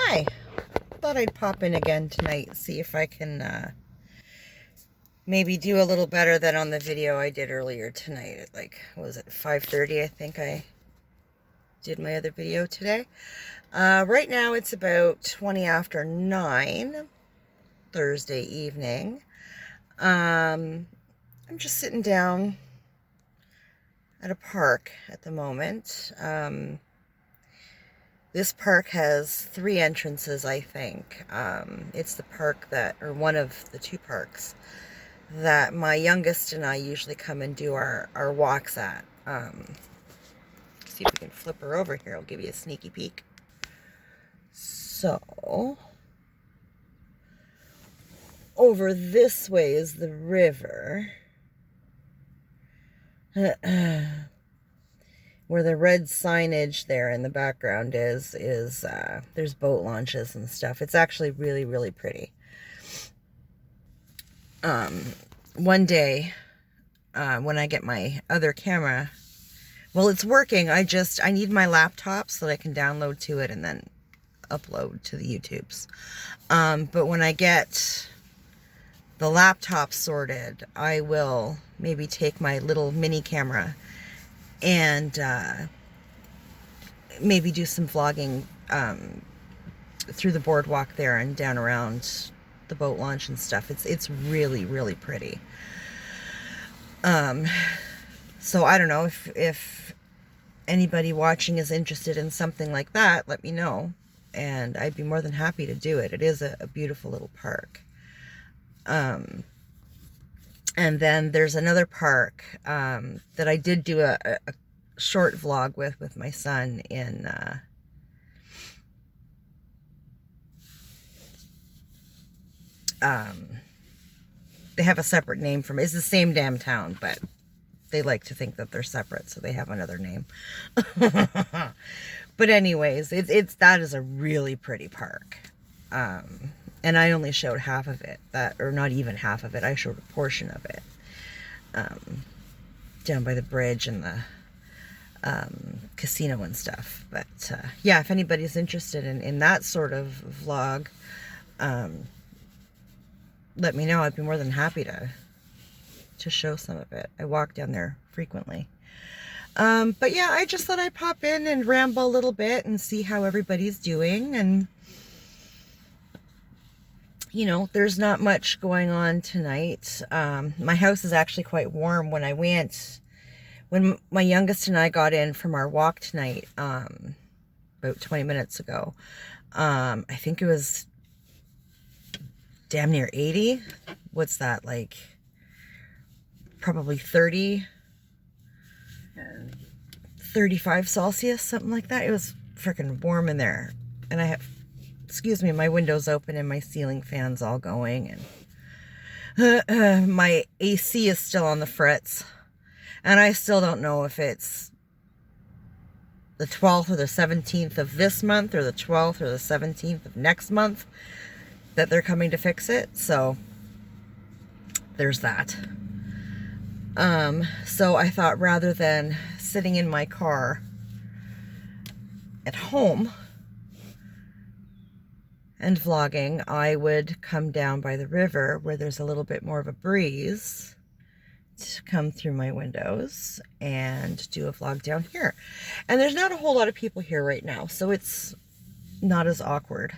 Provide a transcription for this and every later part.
Hi. Thought I'd pop in again tonight, see if I can maybe do a little better than on the video I did earlier tonight at what was it, 5:30 I think I did my other video today. Right now it's about 20 after 9, Thursday evening. I'm just sitting down at a park at the moment. This park has 3 entrances, I think. It's the park or one of the 2 parks that my youngest and I usually come and do our walks at. See if we can flip her over here. I'll give you a sneaky peek. So, over this way is the river. Where the red signage there in the background is there's boat launches and stuff. It's actually really, really pretty. One day, when I get my other camera, well, it's working. I need my laptop so that I can download to it and then upload to the YouTubes. But when I get the laptop sorted, I will maybe take my little mini camera and maybe do some vlogging through the boardwalk there and down around the boat launch and stuff. It's really, really pretty. So I don't know if anybody watching is interested in something like that, let me know, and I'd be more than happy to do it. It is a beautiful little park. And then there's another park that I did do a short vlog with my son in they have a separate name for me. It's the same damn town, but they like to think that they're separate, so they have another name. But anyways, that is a really pretty park. And I only showed half of it, or not even half of it. I showed a portion of it, down by the bridge and the casino and stuff. But yeah, if anybody's interested in that sort of vlog, let me know. I'd be more than happy to show some of it. I walk down there frequently. But yeah, I just thought I'd pop in and ramble a little bit and see how everybody's doing. And you know, there's not much going on tonight. My house is actually quite warm. When my youngest and I got in from our walk tonight, about 20 minutes ago, I think it was damn near 80. What's that, like probably 35 Celsius, something like that. It was freaking warm in there. And I have, excuse me, my window's open and my ceiling fan's all going, and my AC is still on the fritz, and I still don't know if it's the 12th or the 17th of this month or the 12th or the 17th of next month that they're coming to fix it. So there's that. So I thought, rather than sitting in my car at home and vlogging, I would come down by the river where there's a little bit more of a breeze to come through my windows and do a vlog down here. And there's not a whole lot of people here right now, so it's not as awkward,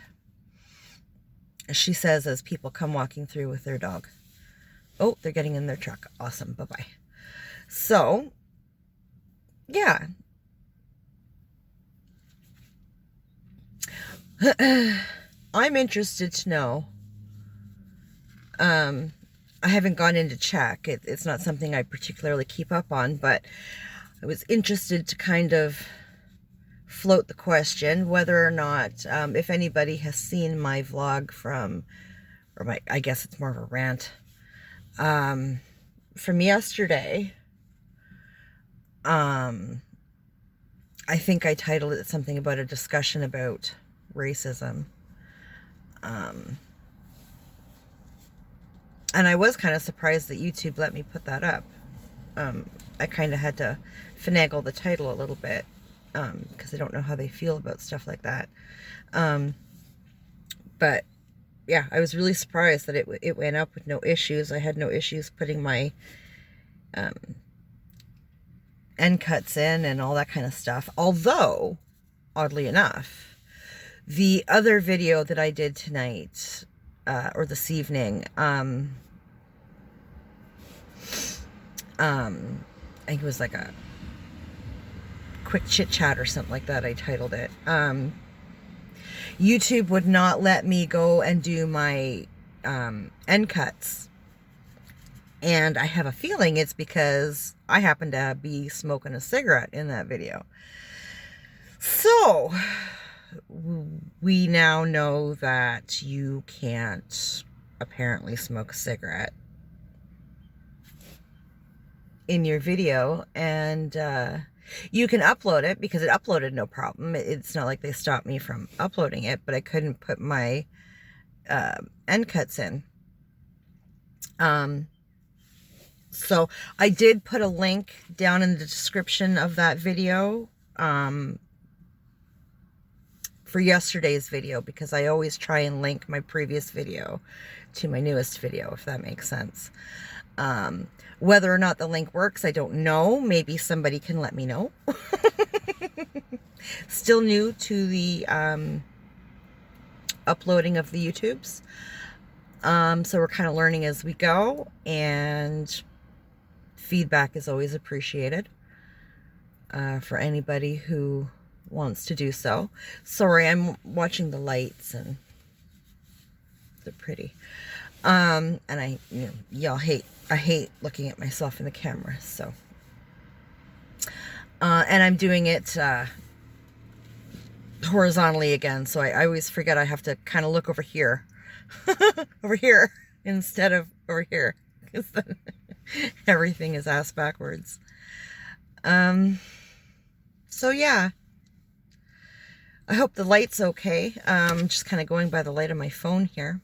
she says, as people come walking through with their dog. Oh, they're getting in their truck. Awesome. Bye-bye. So, yeah. I'm interested to know. I haven't gone in to check. It's not something I particularly keep up on, but I was interested to kind of float the question whether or not, if anybody has seen my vlog I guess it's more of a rant, from yesterday. I think I titled it something about a discussion about racism. And I was kind of surprised that YouTube let me put that up. I kind of had to finagle the title a little bit, because I don't know how they feel about stuff like that. But yeah, I was really surprised that it went up with no issues. I had no issues putting my end cuts in and all that kind of stuff. Although, oddly enough, the other video that I did tonight, or this evening, I think it was like a quick chit chat or something like that, I titled it. YouTube would not let me go and do my end cuts. And I have a feeling it's because I happen to be smoking a cigarette in that video. So, we now know that you can't apparently smoke a cigarette in your video, and you can upload it because it uploaded no problem. It's not like they stopped me from uploading it, but I couldn't put my end cuts in. So I did put a link down in the description of that video for yesterday's video, because I always try and link my previous video to my newest video, if that makes sense. Whether or not the link works, I don't know. Maybe somebody can let me know. Still new to the uploading of the YouTubes. So we're kind of learning as we go, and feedback is always appreciated for anybody who wants to do so. Sorry, I'm watching the lights and they're pretty. And I hate looking at myself in the camera, so. And I'm doing it horizontally again, so I always forget I have to kind of look over here. Over here instead of over here, because then everything is ass backwards. So yeah, I hope the light's okay. Just kind of going by the light of my phone here.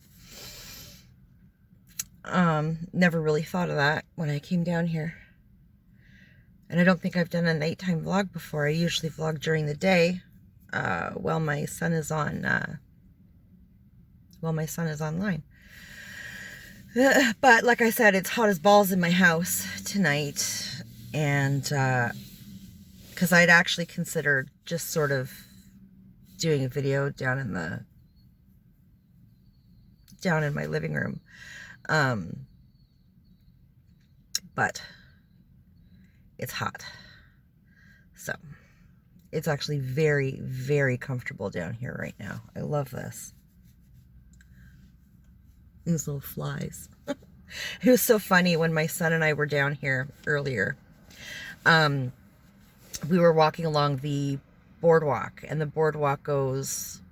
Never really thought of that when I came down here. And I don't think I've done a nighttime vlog before. I usually vlog during the day, while my son is on, online. But like I said, it's hot as balls in my house tonight. And, because I'd actually considered just sort of doing a video down in my living room. But it's hot. So it's actually very, very comfortable down here right now. I love this. These little flies. It was so funny when my son and I were down here earlier. We were walking along the boardwalk, and the boardwalk goes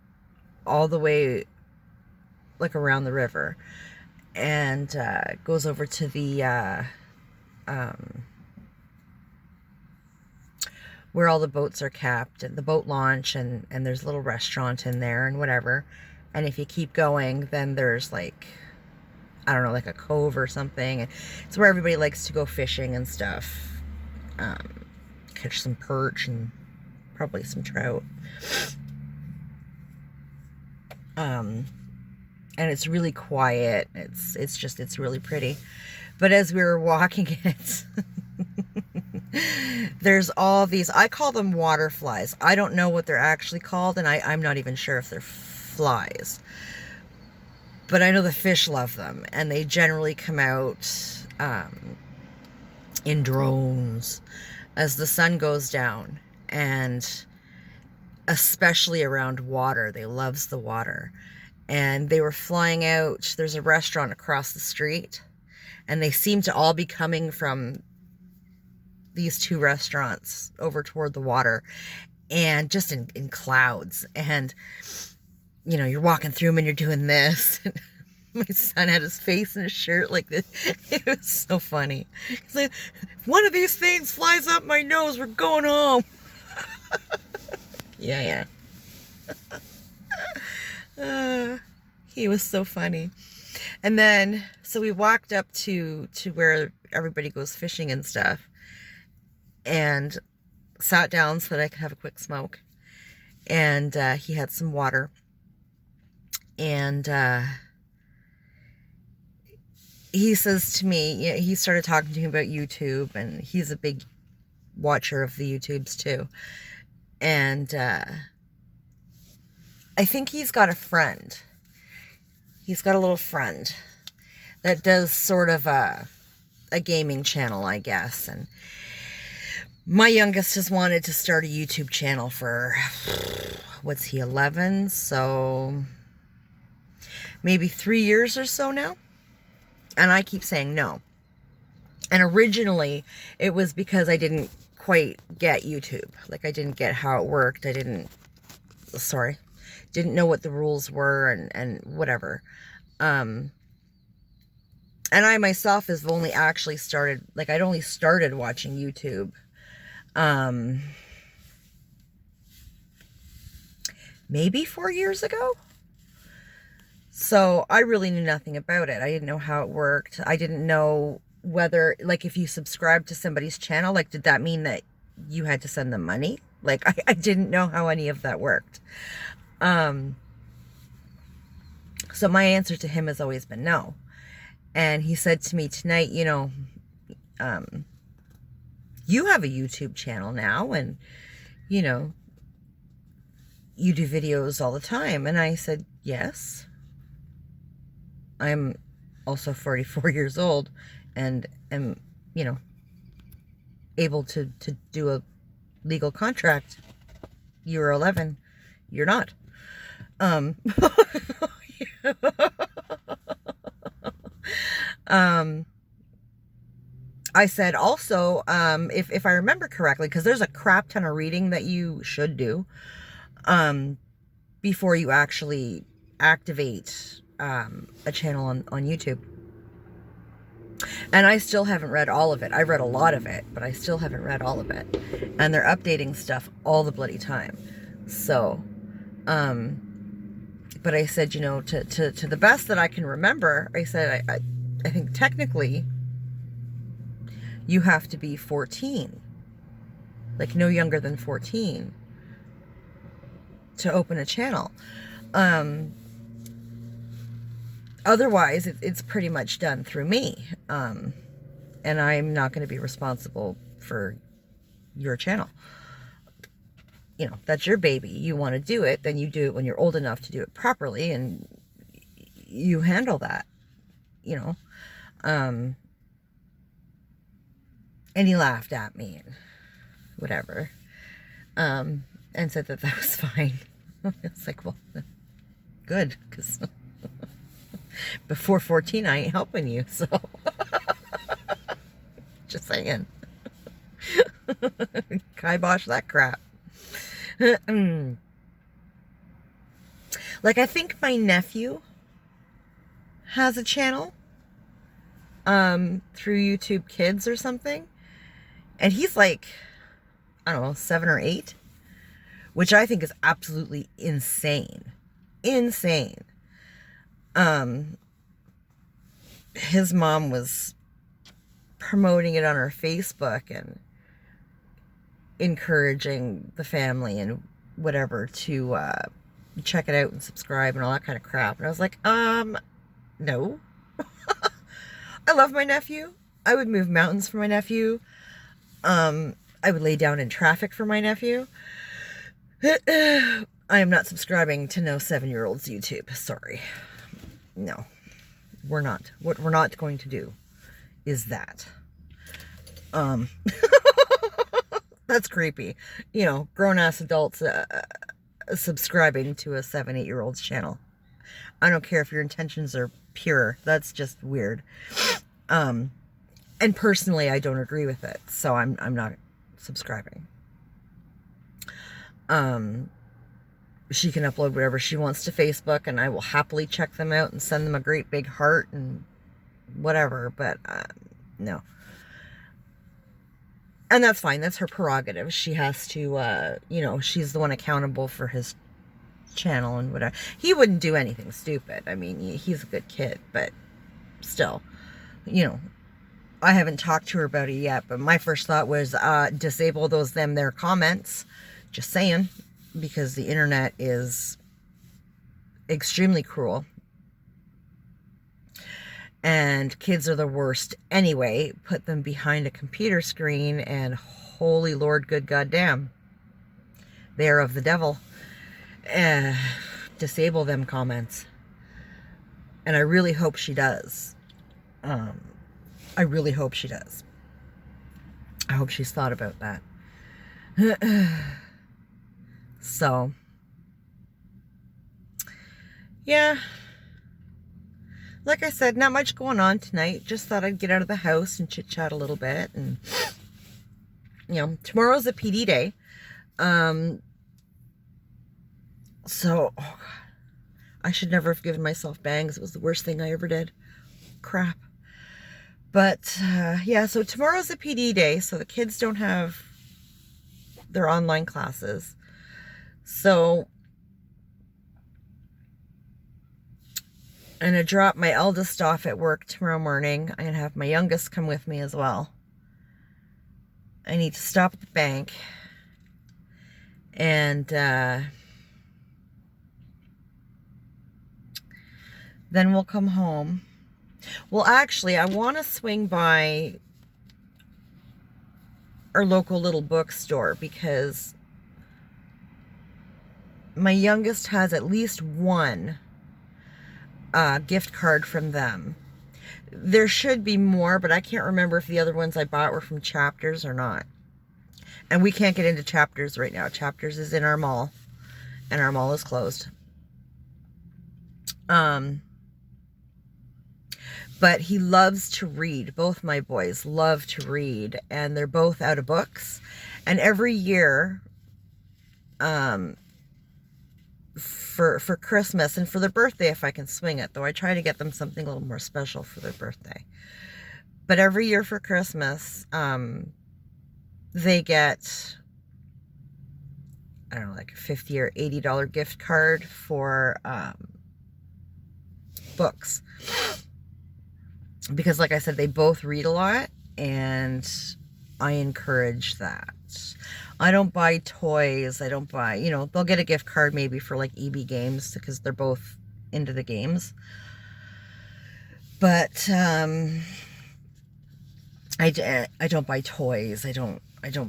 all the way like around the river, and goes over to the where all the boats are kept, and the boat launch, and there's a little restaurant in there and whatever. And if you keep going, then there's like, I don't know, like a cove or something. And it's where everybody likes to go fishing and stuff. Catch some perch and probably some trout. And it's really quiet. It's really pretty. But as we were walking it, there's all these, I call them water flies. I don't know what they're actually called, and I'm not even sure if they're flies. But I know the fish love them, and they generally come out in drones as the sun goes down, and especially around water. They loves the water. And they were flying out. There's a restaurant across the street, and they seem to all be coming from these two restaurants over toward the water, and just in clouds. And you know, you're walking through them and you're doing this. My son had his face in his shirt like this. It was so funny. He's like, one of these things flies up my nose, we're going home. Yeah. He was so funny. And then, so we walked up to where everybody goes fishing and stuff, and sat down so that I could have a quick smoke. And he had some water. And he says to me, he started talking to me about YouTube, and he's a big watcher of the YouTubes too. And I think he's got a friend. He's got a little friend that does sort of a gaming channel, I guess. And my youngest has wanted to start a YouTube channel for, what's he, 11? So maybe 3 years or so now. And I keep saying no. And originally it was because I didn't quite get YouTube. Like, I didn't get how it worked. didn't know what the rules were and whatever. And I myself have only actually started, like, I'd only started watching YouTube maybe 4 years ago. So I really knew nothing about it. I didn't know how it worked. I didn't know whether, like, if you subscribe to somebody's channel, like, did that mean that you had to send them money? Like, I didn't know how any of that worked. So my answer to him has always been no. And he said to me tonight, you know, you have a YouTube channel now, and, you know, you do videos all the time. And I said, yes. I'm also 44 years old and am, you know, able to do a legal contract. You're 11. You're not. I said also, if I remember correctly, because there's a crap ton of reading that you should do before you actually activate a channel on YouTube. And I still haven't read all of it. I've read a lot of it, but I still haven't read all of it. And they're updating stuff all the bloody time. So, but I said, you know, to the best that I can remember, I said, I think technically you have to be 14, like no younger than 14, to open a channel. Otherwise, it's pretty much done through me. And I'm not going to be responsible for your channel. You know, that's your baby. You want to do it, then you do it when you're old enough to do it properly, and you handle that, you know. And he laughed at me and whatever, and said that was fine. It's like, well, good, because before 14 I ain't helping you, so just saying. Kibosh that crap. Like, I think my nephew has a channel through YouTube Kids or something, and he's like, I don't know, 7 or 8, which I think is absolutely insane. His mom was promoting it on her Facebook and encouraging the family and whatever to check it out and subscribe and all that kind of crap. And I was like, no. I love my nephew. I would move mountains for my nephew. I would lay down in traffic for my nephew. I am not subscribing to no 7-year-old's YouTube. Sorry. No, we're not. What we're not going to do is that. That's creepy. You know, grown-ass adults subscribing to a 7-8-year-old's channel. I don't care if your intentions are pure. That's just weird. And personally, I don't agree with it, so I'm not subscribing. She can upload whatever she wants to Facebook, and I will happily check them out and send them a great big heart and whatever, but no. And that's fine. That's her prerogative. She has to, you know, she's the one accountable for his channel and whatever. He wouldn't do anything stupid. I mean, he's a good kid, but still, you know, I haven't talked to her about it yet, but my first thought was disable their comments. Just saying, because the internet is extremely cruel. And kids are the worst anyway. Put them behind a computer screen and holy Lord, good goddamn, they are of the devil. Disable them comments. And I really hope she does. I really hope she does. I hope she's thought about that. So, yeah. Like I said, not much going on tonight. Just thought I'd get out of the house and chit-chat a little bit. And, you know, tomorrow's a PD day. So, oh God, I should never have given myself bangs. It was the worst thing I ever did. Crap. But, yeah, so tomorrow's a PD day. So the kids don't have their online classes. So, I'm going to drop my eldest off at work tomorrow morning. I'm going to have my youngest come with me as well. I need to stop at the bank. And then we'll come home. Well, actually, I want to swing by our local little bookstore because my youngest has at least one gift card from them. There should be more, but I can't remember if the other ones I bought were from Chapters or not. And we can't get into Chapters right now. Chapters is in our mall, and our mall is closed. But he loves to read. Both my boys love to read, and they're both out of books. And every year, for Christmas and for their birthday, if I can swing it, though I try to get them something a little more special for their birthday. But every year for Christmas, they get, I don't know, like a $50 or $80 gift card for books. Because like I said, they both read a lot, and I encourage that. I don't buy toys. I don't buy, you know, they'll get a gift card maybe for like EB Games because they're both into the games. But I don't buy toys. I don't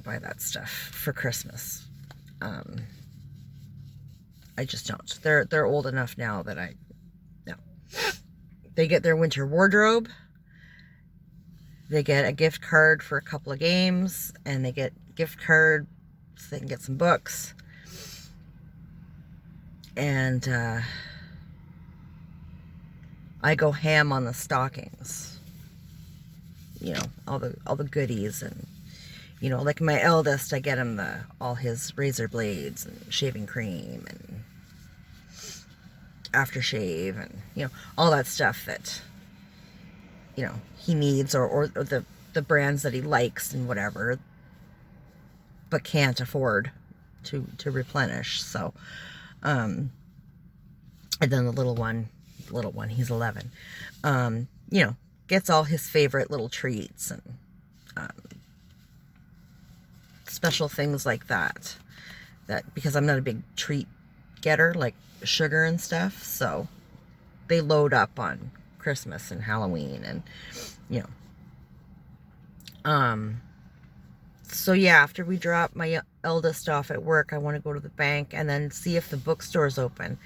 buy that stuff for Christmas. I just don't. They're old enough now that no. They get their winter wardrobe. They get a gift card for a couple of games, and they get gift card so they can get some books. And I go ham on the stockings. You know, all the goodies, and you know, like my eldest, I get him all his razor blades and shaving cream and aftershave and, you know, all that stuff that, you know, he needs, or the brands that he likes and whatever, but can't afford to replenish. So, and then the little one, he's 11, you know, gets all his favorite little treats and special things like that because I'm not a big treat getter, like sugar and stuff, so they load up on Christmas and Halloween, and you know, so yeah, after we drop my eldest off at work, I want to go to the bank and then see if the bookstore's open.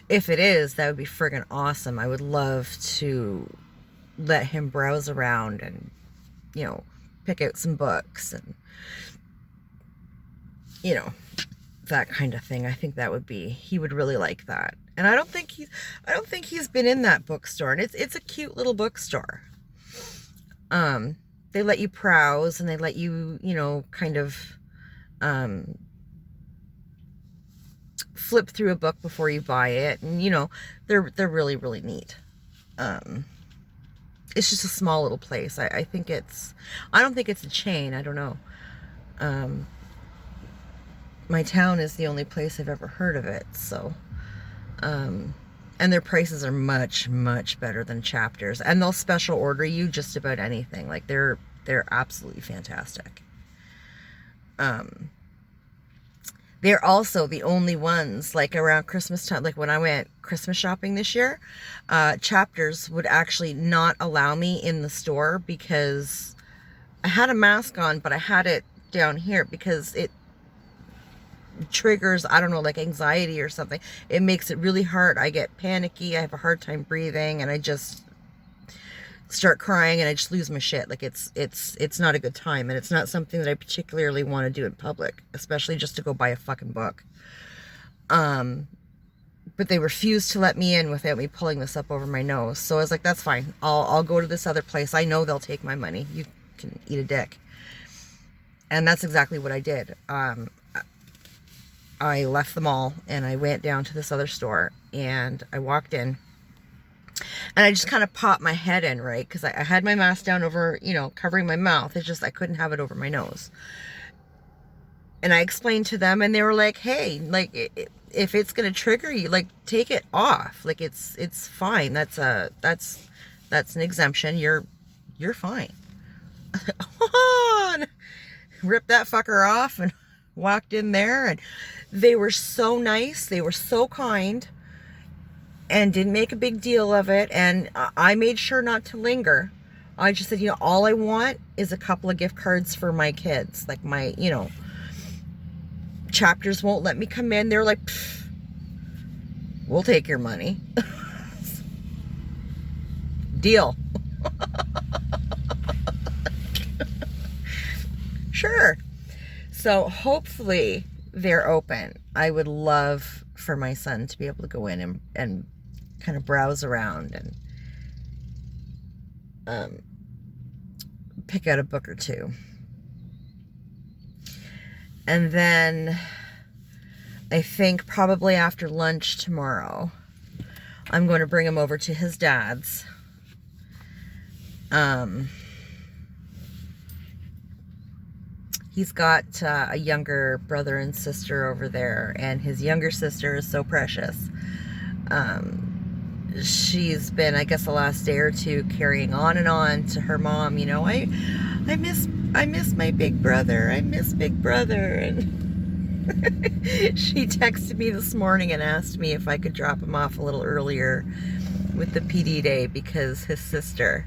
If it is, that would be friggin' awesome. I would love to let him browse around and, you know, pick out some books and, you know, that kind of thing. I think that would be, he would really like that. And I don't think he's been in that bookstore, and it's a cute little bookstore. They let you browse, and they let you, you know, kind of flip through a book before you buy it, and you know, they're really, really neat. It's just a small little place. I don't think it's a chain. I don't know. My town is the only place I've ever heard of it, so, and their prices are much, much better than Chapters, and they'll special order you just about anything. Like, they're absolutely fantastic. They're also the only ones, like around Christmas time, like when I went Christmas shopping this year, Chapters would actually not allow me in the store because I had a mask on, but I had it down here because it triggers, I don't know, like anxiety or something. It makes it really hard. I get panicky. I have a hard time breathing, and I just start crying, and I just lose my shit. Like it's not a good time, and it's not something that I particularly want to do in public, especially just to go buy a fucking book. But they refused to let me in without me pulling this up over my nose. So I was like, that's fine. I'll go to this other place. I know they'll take my money. You can eat a dick. And that's exactly what I did. I left the mall and I went down to this other store, and I walked in, and I just kind of popped my head in, right? Because I had my mask down over, covering my mouth. It's just I couldn't have it over my nose. And I explained to them, and they were like, hey, like, if it's going to trigger you, like, take it off. Like, it's fine. That's an exemption. You're fine. Ripped that fucker off and walked in there, and they were so nice. They were so kind and didn't make a big deal of it. And I made sure not to linger. I just said, all I want is a couple of gift cards for my kids. Like my, Chapters won't let me come in. They're like, we'll take your money. Deal. Sure. So hopefully they're open. I would love for my son to be able to go in and kind of browse around and pick out a book or two. And then I think probably after lunch tomorrow, I'm going to bring him over to his dad's. He's got a younger brother and sister over there, and his younger sister is so precious. She's been, I guess, the last day or two carrying on and on to her mom. I miss my big brother. I miss Big Brother. And she texted me this morning and asked me if I could drop him off a little earlier with the PD day because his sister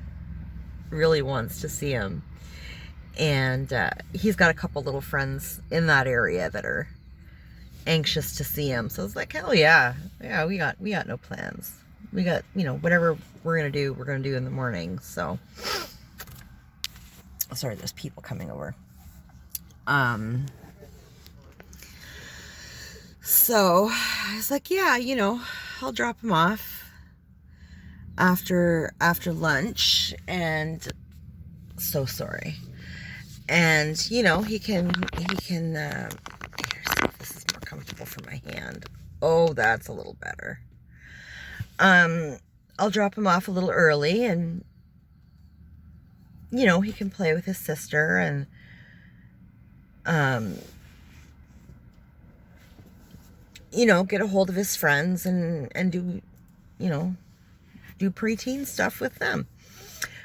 really wants to see him. And he's got a couple little friends in that area that are anxious to see him. So it's like, hell yeah. Yeah, we got no plans. We got, whatever we're going to do in the morning. So, sorry, there's people coming over. So I was like, yeah, I'll drop him off after lunch, and so sorry. And, he can, here, see if this is more comfortable for my hand. Oh, that's a little better. I'll drop him off a little early, and, he can play with his sister, and, get a hold of his friends and do, do preteen stuff with them.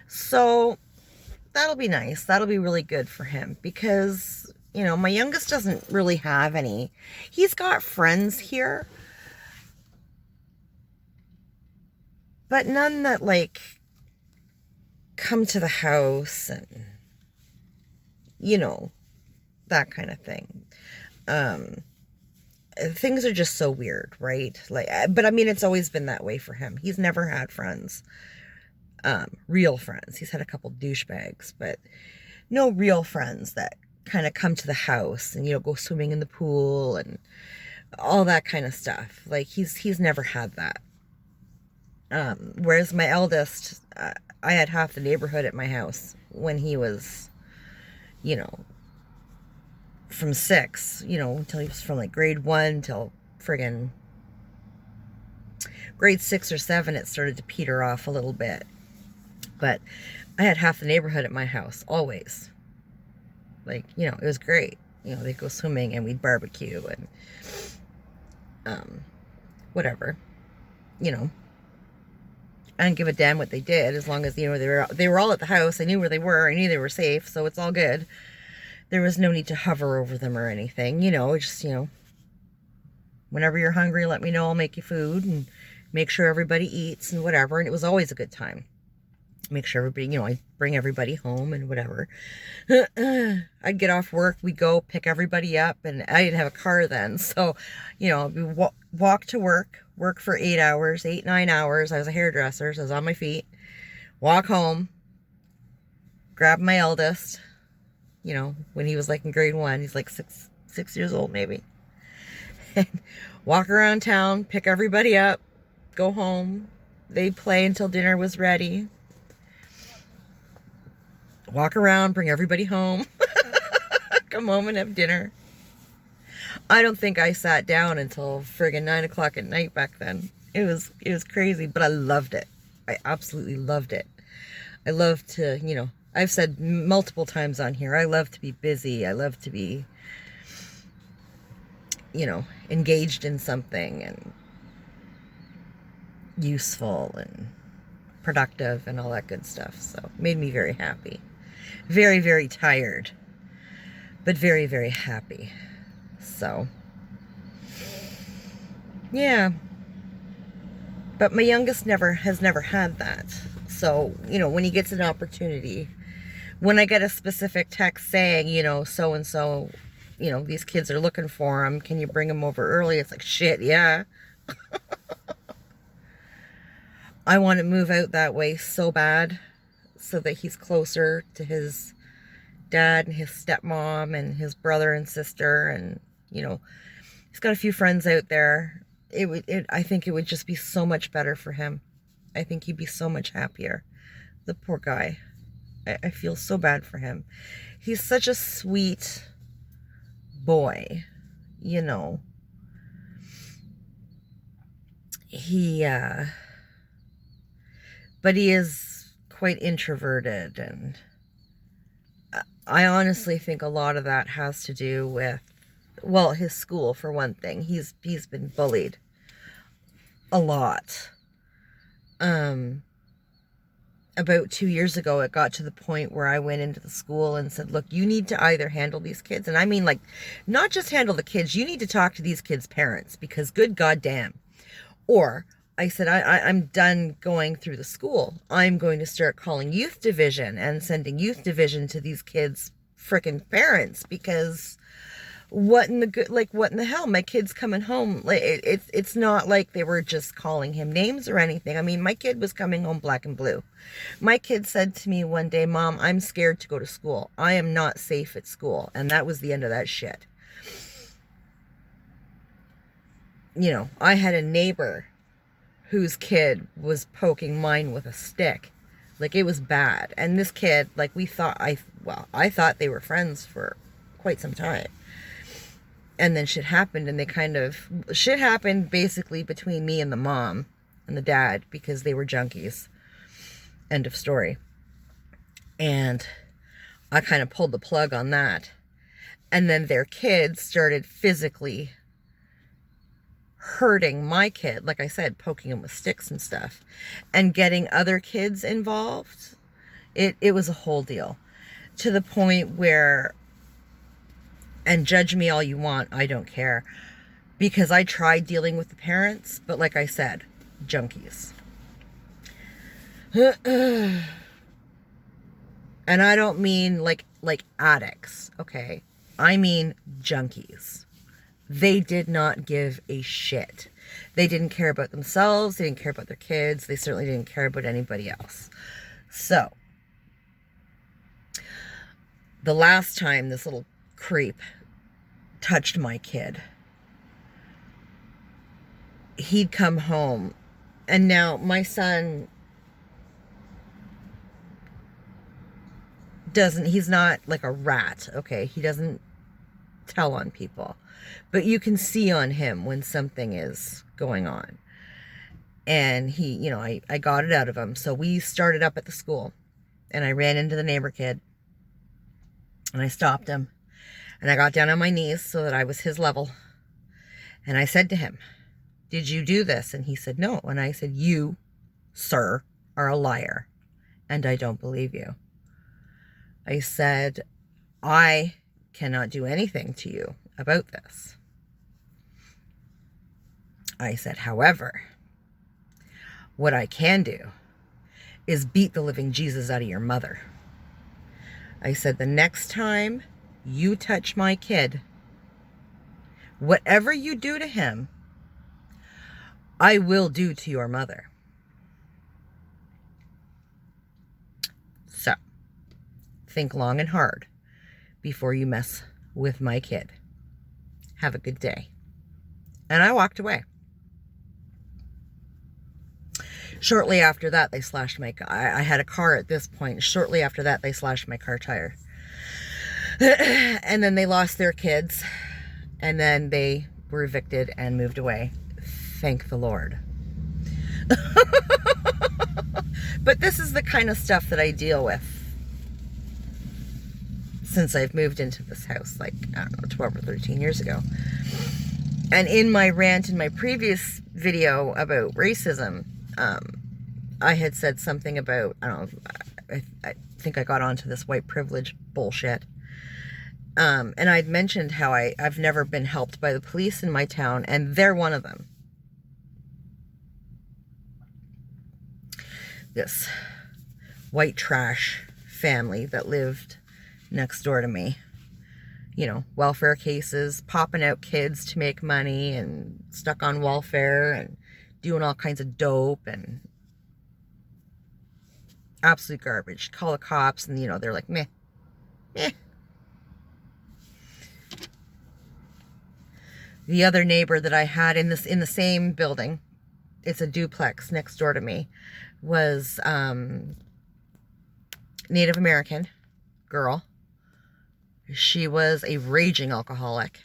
So that'll be nice. That'll be really good for him because, my youngest doesn't really have any. He's got friends here, but none that, like, come to the house and, that kind of thing. Things are just so weird, right? Like, but I mean, it's always been that way for him. He's never had friends. Real friends. He's had a couple douchebags, but no real friends that kind of come to the house and, go swimming in the pool and all that kind of stuff. Like, he's never had that. Whereas my eldest, I had half the neighborhood at my house when he was, from 6, until he was from like grade 1 till friggin' grade 6 or 7, it started to peter off a little bit. But I had half the neighborhood at my house, always. Like, it was great. They'd go swimming and we'd barbecue and, whatever. I didn't give a damn what they did as long as, they were all at the house. I knew where they were. I knew they were safe, so it's all good. There was no need to hover over them or anything, just, whenever you're hungry, let me know. I'll make you food and make sure everybody eats and whatever. And it was always a good time. Make sure everybody, I bring everybody home and whatever. I'd get off work, we'd go pick everybody up, and I didn't have a car then. So, we walk to work for 8 hours, 9 hours. I was a hairdresser, so I was on my feet. Walk home, grab my eldest, when he was like in grade 1, he's like six years old maybe. And walk around town, pick everybody up, go home. They'd play until dinner was ready. Walk around, bring everybody home. Come home and have dinner. I don't think I sat down until friggin' 9 o'clock at night back then. It was crazy, but I loved it. I absolutely loved it. I love to, I've said multiple times on here, I love to be busy. I love to be, engaged in something and useful and productive and all that good stuff. So it made me very happy. Very, very tired, but very, very happy. So, yeah. But my youngest has never had that. So, when he gets an opportunity, when I get a specific text saying, so-and-so, these kids are looking for him, can you bring him over early? It's like, shit, yeah. I want to move out that way so bad so that he's closer to his dad and his stepmom and his brother and sister, and he's got a few friends out there. I think it would just be so much better for him. I think he'd be so much happier. The poor guy. I feel so bad for him. He's such a sweet boy, but he is quite introverted, and I honestly think a lot of that has to do with, his school, for one thing. He's been bullied a lot. About 2 years ago, it got to the point where I went into the school and said, look, you need to either handle these kids, and I mean, like, not just handle the kids, you need to talk to these kids' parents, because good goddamn. Or I said, I'm done going through the school. I'm going to start calling youth division and sending youth division to these kids' frickin' parents, because what in the hell? My kid's coming home. Like, it's not like they were just calling him names or anything. I mean, my kid was coming home black and blue. My kid said to me one day, Mom, I'm scared to go to school. I am not safe at school. And that was the end of that shit. I had a neighbor whose kid was poking mine with a stick. Like, it was bad. And this kid, like, I thought they were friends for quite some time. And then shit happened, and shit happened basically between me and the mom and the dad, because they were junkies. End of story. And I kind of pulled the plug on that. And then their kids started physically hurting my kid, like I said, poking him with sticks and stuff, and getting other kids involved. It was a whole deal, to the point where, and judge me all you want, I don't care, because I tried dealing with the parents, but like I said, junkies. And I don't mean like addicts, okay? I mean junkies. They did not give a shit. They didn't care about themselves. They didn't care about their kids. They certainly didn't care about anybody else. So, the last time this little creep touched my kid, he'd come home, and now my son he's not like a rat, okay? He doesn't tell on people, but you can see on him when something is going on. And he, I got it out of him. So we started up at the school, and I ran into the neighbor kid, and I stopped him, and I got down on my knees so that I was his level. And I said to him, did you do this? And he said, no. And I said, you, sir, are a liar, and I don't believe you. I said, I cannot do anything to you about this. I said, however, what I can do is beat the living Jesus out of your mother. I said, the next time you touch my kid, whatever you do to him, I will do to your mother. So, think long and hard before you mess with my kid. Have a good day. And I walked away. Shortly after that, they slashed my car. I had a car at this point. Shortly after that, they slashed my car tire. And then they lost their kids. And then they were evicted and moved away. Thank the Lord. But this is the kind of stuff that I deal with since I've moved into this house, like, I don't know, 12 or 13 years ago. And in my rant in my previous video about racism, I had said something about, I don't know, I think I got onto this white privilege bullshit. And I'd mentioned how I've never been helped by the police in my town, and they're one of them. This white trash family that lived next door to me. You know, welfare cases, popping out kids to make money, and stuck on welfare, and doing all kinds of dope, and absolute garbage. Call the cops, and, you know, they're like, meh, meh. The other neighbor that I had in the same building, it's a duplex next door to me, was Native American girl. She was a raging alcoholic,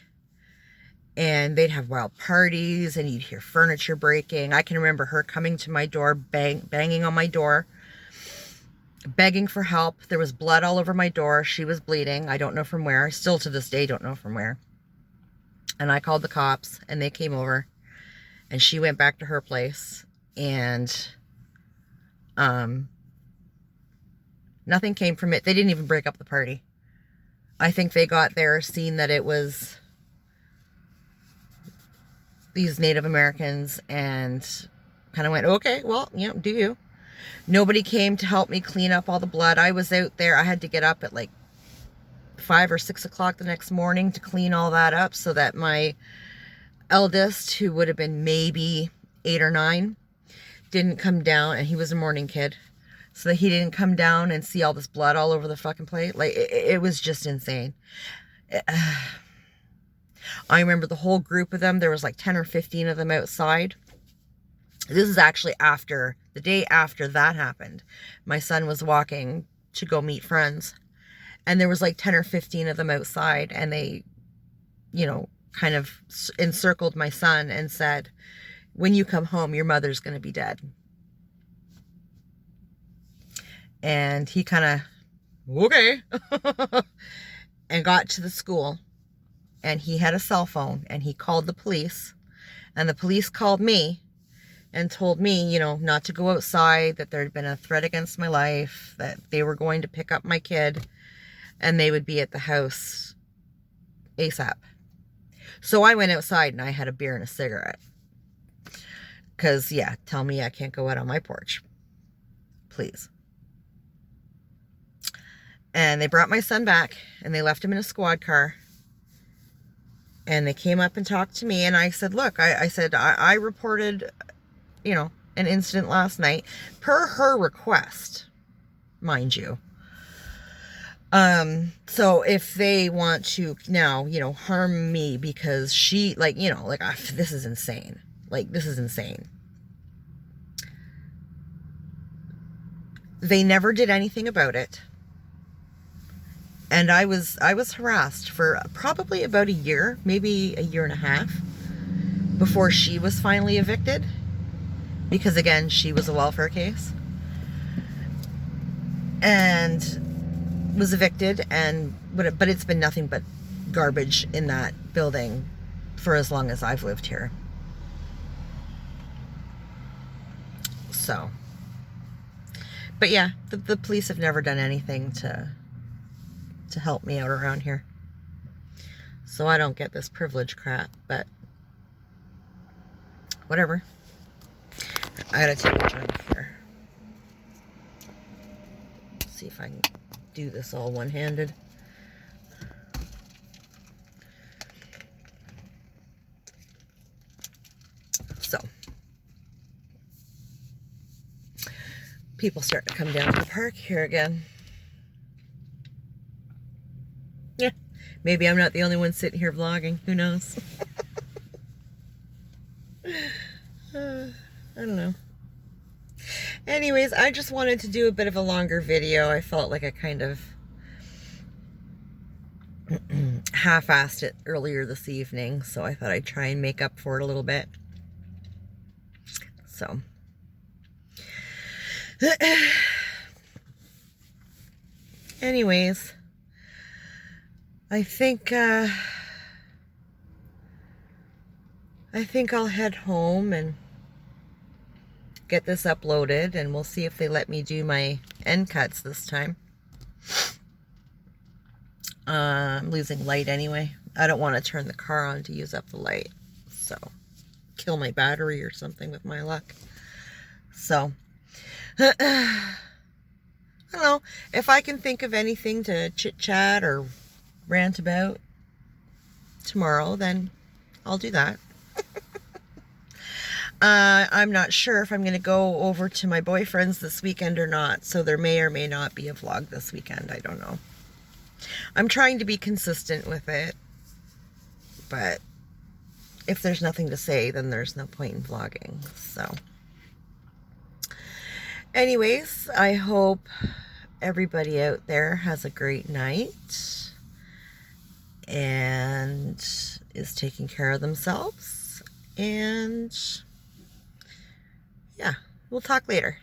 and they'd have wild parties, and you'd hear furniture breaking. I can remember her coming to my door, banging on my door, begging for help. There was blood all over my door. She was bleeding. I don't know from where. Still to this day, don't know from where. And I called the cops, and they came over, and she went back to her place, and nothing came from it. They didn't even break up the party. I think they got there, seen that it was these Native Americans, and kind of went, okay, well, you know, do you. Nobody came to help me clean up all the blood. I was out there. I had to get up at like 5 or 6 o'clock the next morning to clean all that up, so that my eldest, who would have been maybe 8 or 9, didn't come down, and he was a morning kid, so that he didn't come down and see all this blood all over the fucking place. Like, it was just insane. I remember the whole group of them. There was like 10 or 15 of them outside. This is actually after, the day after that happened. My son was walking to go meet friends, and there was like 10 or 15 of them outside, and they, you know, kind of encircled my son and said, when you come home, your mother's going to be dead. And he kind of, okay, and got to the school, and he had a cell phone, and he called the police, and the police called me and told me, you know, not to go outside, that there had been a threat against my life, that they were going to pick up my kid, and they would be at the house ASAP. So I went outside, and I had a beer and a cigarette. Because, yeah, tell me I can't go out on my porch. Please. And they brought my son back, and they left him in a squad car. And they came up and talked to me, and I said, look, I said, I reported, you know, an incident last night, per her request, mind you. So if they want to now, you know, harm me because she, like, you know, like, this is insane. Like, this is insane. They never did anything about it. And I was harassed for probably about a year, maybe a year and a half, before she was finally evicted. Because, again, she was a welfare case. And was evicted, but it's been nothing but garbage in that building for as long as I've lived here. So, but yeah, the police have never done anything to help me out around here. So I don't get this privilege crap, but whatever. I gotta take a drink here. See if I can do this all one-handed. So, people start to come down to the park here again. Yeah, maybe I'm not the only one sitting here vlogging. Who knows? I don't know. Anyways, I just wanted to do a bit of a longer video. I felt like I kind of half-assed it earlier this evening, so I thought I'd try and make up for it a little bit. So, anyways, I think I'll head home and get this uploaded, and we'll see if they let me do my end cuts this time. I'm losing light anyway. I don't want to turn the car on to use up the light, so kill my battery or something with my luck. So, I don't know. If I can think of anything to chit-chat or rant about tomorrow, then I'll do that. I'm not sure if I'm going to go over to my boyfriend's this weekend or not, so there may or may not be a vlog this weekend. I don't know. I'm trying to be consistent with it, but if there's nothing to say, then there's no point in vlogging. So, anyways, I hope everybody out there has a great night and is taking care of themselves. And yeah, we'll talk later.